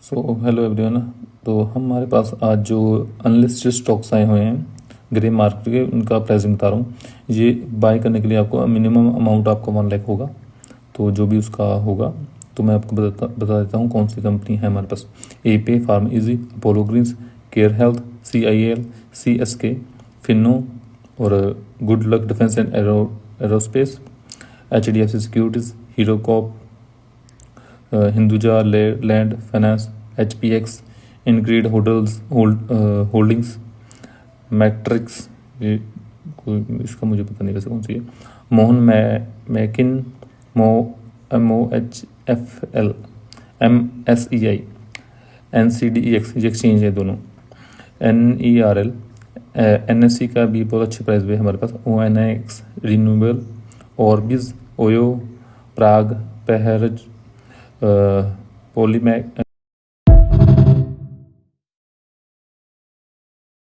Hello everyone. तो हमारे पास आज जो अनलिस्टेड स्टॉक्स आए हुए हैं ग्रे मार्केट के, उनका प्राइसिंग बता रहा हूँ। ये बाय करने के लिए आपको मिनिमम अमाउंट आपको 1 लाख होगा, तो जो भी उसका होगा तो मैं आपको बता देता हूँ कौन सी कंपनी है हमारे पास। एपे, PharmEasy, Apollo greens, care health, CIL, CSK, Fino और good luck defence and aerospace, HDFC securities, hero corp, Hinduja land finance, HPX, इनग्रीड होल्डिंग्स, मैट्रिक्स, ये इसका मुझे पता नहीं वैसे कौन सी है, Mohan Meakin, MOHFL, MSEI, NCDEX, ये एक्सचेंज है दोनों, NERL, NSE का भी बहुत अच्छे प्राइस पे है हमारे पास, ONX, रिन्यूएबल, ऑर्बिस, ओयो, प्राग, पहरज, पॉलीमैक,